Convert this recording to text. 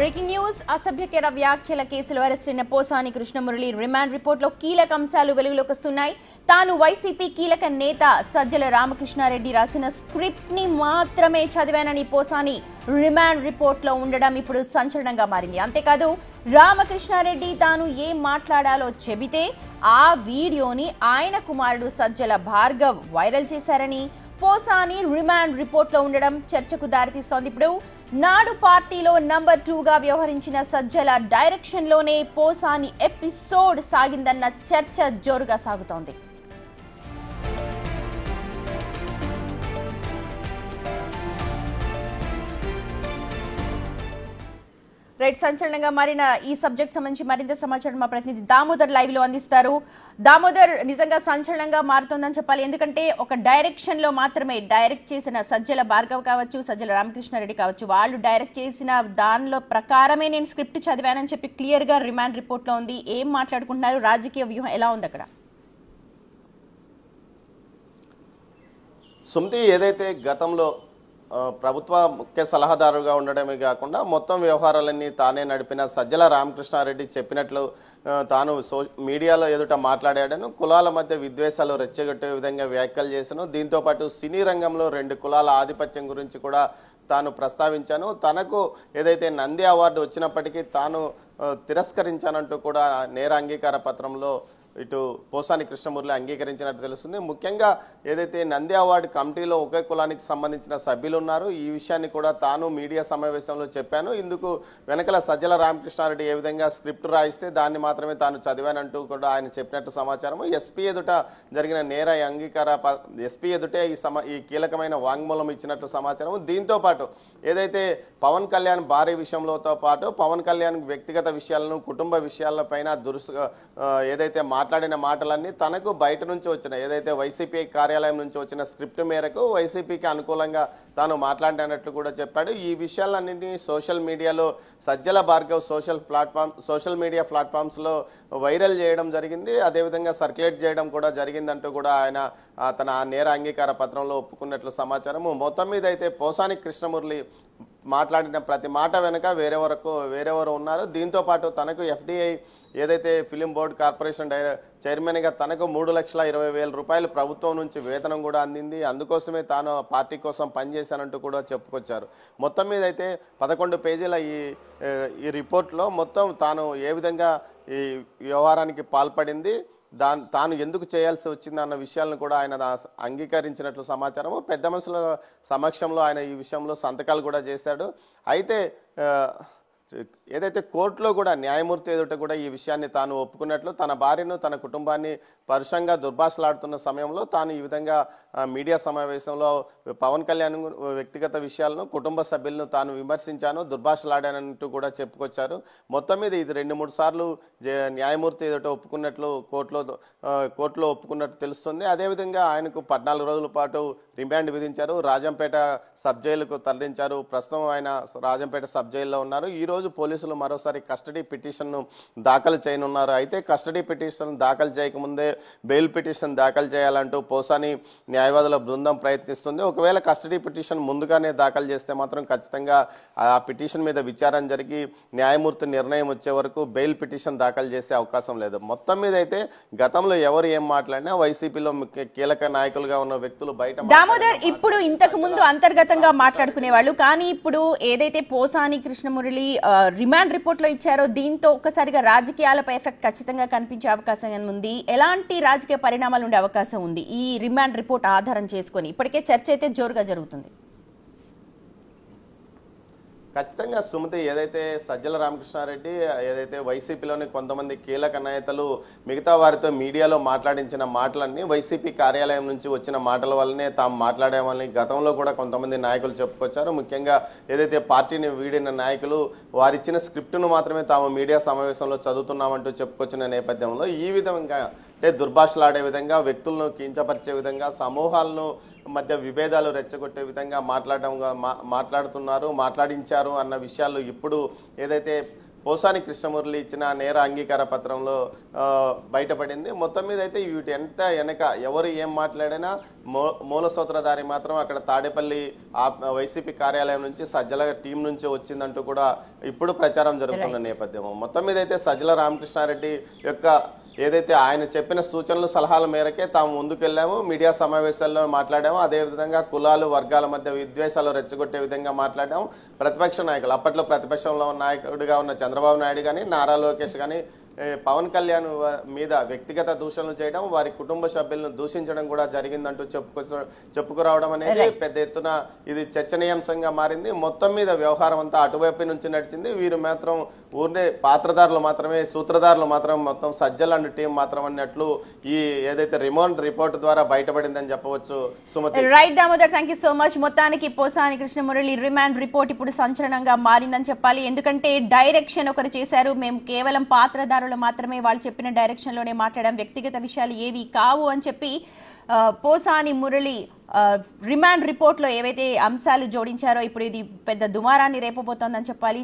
Breaking news అసభ్యకర వ్యాఖ్యల కేసులో arrest అయిన పోసాని కృష్ణమురళి రిమాండ్ రిపోర్టులో కీలక అంశాలు వెలుగులోకి వస్తున్నాయి. తాను వైసీపీ కీలక నేత సజ్జల రామకృష్ణారెడ్డి రాసిన స్క్రిప్ట్ ని మాత్రమే చదివానని పోసాని రిమాండ్ రిపోర్ట్ లో ఉండడం ఇప్పుడు సంచలనంగా మారింది. అంతేకాదు రామకృష్ణారెడ్డి తాను ఏం మాట్లాడాలో చెబితే ఆ వీడియోని ఆయన కుమారుడు సజ్జల భార్గవ్ వైరల్ చేశారని పోసాని రిమాండ్ రిపోర్ట్ లో ఉండడం చర్చకు దారితీస్తోంది. ఇప్పుడు నాడు పార్టీలో నంబర్ 2గా వ్యవహరించిన సజ్జల డైరెక్షన్ లోనే పోసాని ఎపిసోడ్ సాగిందన్న చర్చ జోరుగా సాగుతోంది. రైట్, సంచలనంగా మారిన ఈ సబ్జెక్ట్ సంబంధించి మరింత సమాచారం మా ప్రతినిధి దామోదర్ లైవ్ లో అందిస్తారు. దామోదర్, నిజంగా సంచలనంగా మారుతోందని చెప్పాలి. ఎందుకంటే ఒక డైరెక్షన్ లో మాత్రమే డైరెక్ట్ చేసిన సజ్జల భార్గవ్ కావచ్చు, సజ్జల రామకృష్ణారెడ్డి కావచ్చు, వాళ్ళు డైరెక్ట్ చేసిన దానిలో ప్రకారమే నేను స్క్రిప్ట్ చదివానని చెప్పి క్లియర్ గా రిమాండ్ రిపోర్ట్ లో ఉంది. ఏం మాట్లాడుకుంటున్నారు? రాజకీయ వ్యూహం ఎలా ఉంది అక్కడ? సుమతి, ఏదైతే గతంలో ప్రభుత్వ ముఖ్య సలహాదారుగా ఉండడమే కాకుండా మొత్తం వ్యవహారాలన్నీ తానే నడిపిన సజ్జల రామకృష్ణారెడ్డి చెప్పినట్లు తాను మీడియాలో ఎదుట మాట్లాడాడను, కులాల మధ్య విద్వేషాలు రెచ్చగొట్టే విధంగా వ్యాఖ్యలు చేశాను. దీంతోపాటు సినీ రంగంలో 2 కులాల ఆధిపత్యం గురించి కూడా తాను ప్రస్తావించాను. తనకు ఏదైతే నంది అవార్డు వచ్చినప్పటికీ తాను తిరస్కరించానంటూ కూడా నేర అంగీకార పత్రంలో ఇటు పోసాని కృష్ణమురళి అంగీకరించినట్టు తెలుస్తుంది. ముఖ్యంగా ఏదైతే నంది అవార్డు కమిటీలో ఒకే కులానికి సంబంధించిన సభ్యులు ఉన్నారు, ఈ విషయాన్ని కూడా తాను మీడియా సమావేశంలో చెప్పాను. ఇందుకు వెనకల సజ్జల రామకృష్ణారెడ్డి ఏ విధంగా స్క్రిప్ట్ రాయిస్తే దాన్ని మాత్రమే తాను చదివానంటూ కూడా ఆయన చెప్పినట్టు సమాచారము. ఎస్పీ ఎదుట జరిగిన నేర అంగీకార ఎస్పీ ఎదుటే ఈ కీలకమైన వాంగ్మూలం ఇచ్చినట్టు సమాచారం. దీంతో పాటు ఏదైతే పవన్ కళ్యాణ్ భారీ విషయంలోతో పాటు పవన్ కళ్యాణ్ వ్యక్తిగత విషయాలను, కుటుంబ విషయాలపైన ఏదైతే మాట్లాడిన మాటలన్నీ తనకు బయట నుంచి వచ్చిన ఏదైతే వైసీపీ కార్యాలయం నుంచి వచ్చిన స్క్రిప్ట్ మేరకు వైసీపీకి అనుకూలంగా తాను మాట్లాడినట్లు కూడా చెప్పాడు. ఈ విషయాలన్నింటినీ సోషల్ మీడియాలో సజ్జల భార్గవ్ సోషల్ మీడియా ప్లాట్ఫామ్స్లో వైరల్ చేయడం జరిగింది. అదేవిధంగా సర్క్యులేట్ చేయడం కూడా జరిగిందంటూ కూడా ఆయన తన నేర అంగీకార పత్రంలో ఒప్పుకున్నట్లు సమాచారము. మొత్తం మీద అయితే పోసాని కృష్ణమురళి మాట్లాడిన ప్రతి మాట వెనుక వేరెవరు ఉన్నారు. దీంతో పాటు తనకు ఎఫ్డిఐ ఏదైతే ఫిలిం బోర్డు కార్పొరేషన్ చైర్మన్గా తనకు 3,20,000 రూపాయలు ప్రభుత్వం నుంచి వేతనం కూడా అందింది. అందుకోసమే తాను పార్టీ కోసం పనిచేశానంటూ కూడా చెప్పుకొచ్చారు. మొత్తం మీద అయితే 11 పేజీల ఈ రిపోర్ట్లో మొత్తం తాను ఏ విధంగా ఈ వ్యవహారానికి పాల్పడింది, తాను ఎందుకు చేయాల్సి వచ్చింది అన్న విషయాలను కూడా ఆయన అంగీకరించినట్లు సమాచారము. పెద్ద మనుషుల సమక్షంలో ఆయన ఈ విషయంలో సంతకాలు కూడా చేశాడు. అయితే ఏదైతే కోర్టులో కూడా న్యాయమూర్తి ఎదుట కూడా ఈ విషయాన్ని తాను ఒప్పుకున్నట్లు, తన భార్యను తన కుటుంబాన్ని పరుషంగా దుర్భాషలాడుతున్న సమయంలో తాను ఈ విధంగా మీడియా సమావేశంలో పవన్ కళ్యాణ్ వ్యక్తిగత విషయాలను, కుటుంబ సభ్యులను తాను విమర్శించాను, దుర్భాషలాడానంటూ కూడా చెప్పుకొచ్చారు. మొత్తం మీద ఇది 2-3 సార్లు న్యాయమూర్తి ఎదుట ఒప్పుకున్నట్లు కోర్టులో ఒప్పుకున్నట్టు తెలుస్తుంది. అదేవిధంగా ఆయనకు 14 రోజుల పాటు రిమాండ్ విధించారు. రాజంపేట సబ్ జైలుకు తరలించారు. ప్రస్తుతం ఆయన రాజంపేట సబ్ జైల్లో ఉన్నారు. ఈ రోజు పోలీసులు మరోసారి కస్టడీ పిటిషన్ను దాఖలు చేయనున్నారు. అయితే కస్టడీ పిటిషన్ దాఖలు చేయకముందే బెయిల్ పిటిషన్ దాఖలు చేయాలంటూ పోసాని న్యాయవాదుల బృందం ప్రయత్నిస్తుంది. ఒకవేళ కస్టడీ పిటిషన్ ముందుగానే దాఖలు చేస్తే మాత్రం ఖచ్చితంగా ఆ పిటిషన్ మీద విచారణ జరిగి న్యాయమూర్తి నిర్ణయం వచ్చే వరకు బెయిల్ పిటిషన్ దాఖలు చేసే అవకాశం లేదు. మొత్తం మీద అయితే గతంలో ఎవరు ఏం మాట్లాడినా వైసీపీలో కీలక నాయకులుగా ఉన్న వ్యక్తులు బయట దామోదర్ ఇప్పుడు ఇంతకు ముందు అంతర్గతంగా మాట్లాడుకునే వాళ్ళు, కానీ ఇప్పుడు ఏదైతే పోసాని కృష్ణమురళి రిమాండ్ రిపోర్ట్ లో ఇచ్చారో దీంతో ఒక్కసారిగా రాజకీయాలపై ఎఫెక్ట్ ఖచ్చితంగా కనిపించే అవకాశం ఉంది. ఎలాంటి రాజకీయ పరిణామాలు ఉండే అవకాశం ఉంది ఈ రిమాండ్ రిపోర్ట్ ఆధారం చేసుకుని? ఇప్పటికే చర్చ అయితే జోరుగా జరుగుతుంది. ఖచ్చితంగా సుమతి, ఏదైతే సజ్జల రామకృష్ణారెడ్డి ఏదైతే వైసీపీలోని కొంతమంది కీలక నేతలు మిగతా వారితో మీడియాలో మాట్లాడించిన మాటలన్నీ వైసీపీ కార్యాలయం నుంచి వచ్చిన మాటల వల్లనే తాము మాట్లాడామని గతంలో కూడా కొంతమంది నాయకులు చెప్పుకొచ్చారు. ముఖ్యంగా ఏదైతే పార్టీని వీడిన నాయకులు వారిచ్చిన స్క్రిప్ట్ను మాత్రమే తాము మీడియా సమావేశంలో చదువుతున్నామంటూ చెప్పుకొచ్చిన నేపథ్యంలో ఈ విధంగా దుర్భాషలాడే విధంగా, వ్యక్తులను కించపరిచే విధంగా, సమూహాలను మధ్య విభేదాలు రెచ్చగొట్టే విధంగా మాట్లాడించారు అన్న విషయాలు ఇప్పుడు ఏదైతే పోసాని కృష్ణమురళి ఇచ్చిన నేర అంగీకార పత్రంలో బయటపడింది. మొత్తం మీద అయితే వీటి ఎంత వెనక ఎవరు ఏం మాట్లాడినా మూల సూత్రధారి మాత్రం అక్కడ తాడేపల్లి వైసీపీ కార్యాలయం నుంచి సజ్జల టీం నుంచి వచ్చిందంటూ కూడా ఇప్పుడు ప్రచారం జరుగుతున్న నేపథ్యం. మొత్తం మీద అయితే సజ్జల రామకృష్ణారెడ్డి యొక్క ఏదైతే ఆయన చెప్పిన సూచనలు సలహాల మేరకే తాము ముందుకెళ్లాము, మీడియా సమావేశాల్లో మాట్లాడాము, అదేవిధంగా కులాలు వర్గాల మధ్య విద్వేషాలు రెచ్చగొట్టే విధంగా మాట్లాడాము. ప్రతిపక్ష నాయకులు అప్పట్లో ప్రతిపక్షంలో నాయకుడిగా ఉన్న చంద్రబాబు నాయుడు కానీ నారా లోకేష్ కానీ పవన్ కళ్యాణ్ మీద వ్యక్తిగత దూషణలు చేయడం, వారి కుటుంబ సభ్యులను దూషించడం కూడా జరిగిందంటూ చెప్పుకురావడం అనేది పెద్ద ఎత్తున ఇది చర్చనీయాంశంగా మారింది. మొత్తం మీద వ్యవహారం అంతా అటువైపు నుంచి నడిచింది. వీరు మాత్రం ఊరినే పాత్రదారులు మాత్రమే, సూత్రధారులు మాత్రం మొత్తం సజ్జల అండ్ టీం మాత్రం అన్నట్లు ఈ ఏదైతే రిపోర్ట్ ద్వారా బయటపడిందని చెప్పవచ్చు. Sumathi. Right Damodar, thank you so much. మొత్తానికి పోసాని కృష్ణమురళి రిమాండ్ రిపోర్ట్ ఇప్పుడు సంచలనంగా మారిందని చెప్పాలి. ఎందుకంటే డైరెక్షన్ ఒకరు చేశారు, మేము కేవలం పాత్రదారులు మాత్రమే వాళ్ళు చెప్పిన డైరెక్షన్ లోనే మాట్లాడాం, వ్యక్తిగత విషయాలు ఏవి కావు అని చెప్పి పోసాని మురళి రిమాండ్ రిపోర్ట్ లో ఏవైతే అంశాలు జోడించారో ఇప్పుడు ఇది పెద్ద దుమారాన్ని రేపబోతోందని చెప్పాలి.